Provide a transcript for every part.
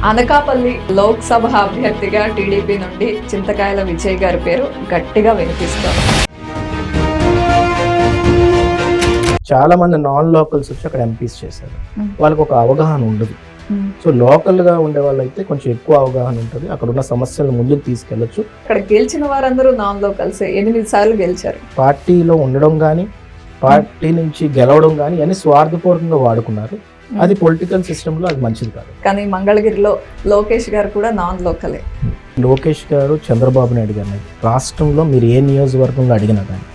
అనకాపల్లి లోక్సభ అభ్యర్థిగా టీడీపీ నుండి చింతకాయల విజయ్ గారి పేరు గట్టిగా వినిపిస్తోంది. చాలా మంది నాన్ లోకల్స్ వచ్చి అక్కడ ఎంపీస్ చేశారు. వాళ్ళకి ఒక అవగాహన ఉండదు. సో లోకల్ గా ఉండే వాళ్ళైతే కొంచెం ఎక్కువ అవగాహన ఉంటుంది. అక్కడ ఉన్న సమస్యలను ముందుకు తీసుకెళ్లొచ్చు. అక్కడ గెలిచిన వారందరూ నాన్ లోకల్స్ 8 సార్లు గెలిచారు. పార్టీలో ఉండడం కానీ పార్టీ నుంచి గెలవడం కానీ అన్ని స్వార్థపూర్వకంగా వాడుకున్నారు. అది పొలిటికల్ సిస్టమ్ లో అది మంచిది కాదు. కానీ మంగళగిరిలో లోకేష్ గారు కూడా నాన్ లోకలే. లోకేష్ గారు చంద్రబాబు నాయుడు గారిని రాష్ట్రంలో మీరు ఏ నియోజకవర్గంలో అడిగినా కానీ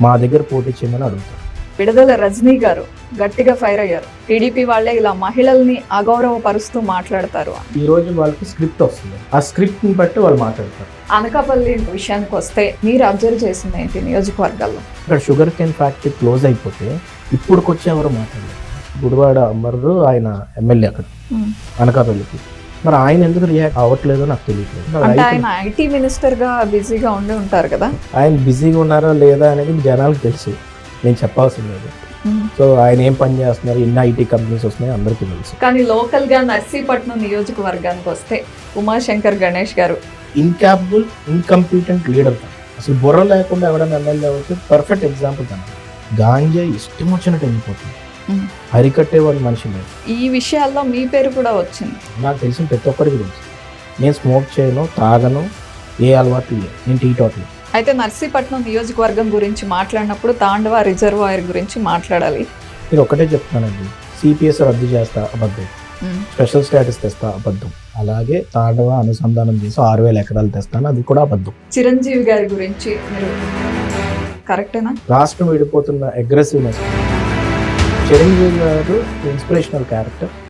మా దగ్గర పోటీ చేయమని అడుగుతారు. విడుదల రజనీ గారు గట్టిగా ఫైర్ అయ్యారు. టీడీపీ వాళ్ళే ఇలా మహిళల్ని అగౌరవపరుస్తూ మాట్లాడతారు. ఈ రోజు వాళ్ళకి స్క్రిప్ట్ వస్తుంది. ఆ స్క్రిప్ట్ ని బట్టి వాళ్ళు మాట్లాడతారు. అనకాపల్లి విషయానికి వస్తే మీరు అబ్జర్వ్ చేసింది ఏంటి నియోజకవర్గాల్లో? ఇక్కడ షుగర్ కేన్ ఫ్యాక్టరీ క్లోజ్ అయిపోతే ఇప్పుడుకొచ్చి ఎవరు మాట్లాడలేదు. గుడివాడ అమరు ఆయన ఎమ్మెల్యే అక్కడ అనకాపల్లికి. మరి ఆయన ఎందుకు రియాక్ట్ అవ్వట్లేదో నాకు తెలియట్లేదు. అంటే ఆయన ఐటీ మినిస్టర్ గా బిజీగా ఉండి ఉంటారు కదా. ఆయన బిజీగా ఉన్నారా లేదా అనేది జనాలకు తెలుసు, నేను చెప్పాల్సిన లేదు. సో ఆయన ఏం పని చేస్తున్నారు, ఎన్ని ఐటీ కంపెనీస్ వస్తున్నాయి అందరికీ తెలుసు. కానీ లోకల్ గా నర్సీపట్నం నియోజకవర్గానికి వస్తే ఉమాశంకర్ గణేష్ గారు ఇన్కాపబుల్ ఇన్కంపిటెంట్ లీడర్. అసలు బుర్ర లేకుండా ఎవరైనా ఎమ్మెల్యే అవుతుంది. పర్ఫెక్ట్ ఎగ్జాంపుల్ తన. గాంజా ఇష్టం వచ్చినట్టు వెళ్ళిపోతుంది. అరికట్టే వాళ్ళు మనిషి లేదు. ఈ విషయాల్లో మీ పేరు కూడా వచ్చింది. నాకు తెలిసిన ప్రతి ఒక్కరికి తెలుసు. నేను స్మోక్ చేయను, తాగను, ఏ అలవాట్లు లేదు. నేను టీ టోటల్. అయితే నర్సీపట్నం నియోజకవర్గం గురించి మాట్లాడినప్పుడు తాండవ రిజర్వాయర్ గురించి మాట్లాడాలి. నేను ఒకటే చెప్తానండి, సిపిఎస్ రద్దు చేస్తా అబద్ధం, స్పెషల్ స్టేటస్ తెస్తా అబద్ధం, అలాగే తాండవ అనుసంధానం చేసి 6,000 ఎకరాలు తెస్తాను, అది కూడా అబద్ధం. చిరంజీవి గారి గురించి మీరు కరెక్టేనా? రాష్ట్రం విడిపోతున్న అగ్రెసివ్నెస్. చిరంజీవి గారు ఇన్స్పిరేషనల్ క్యారెక్టర్.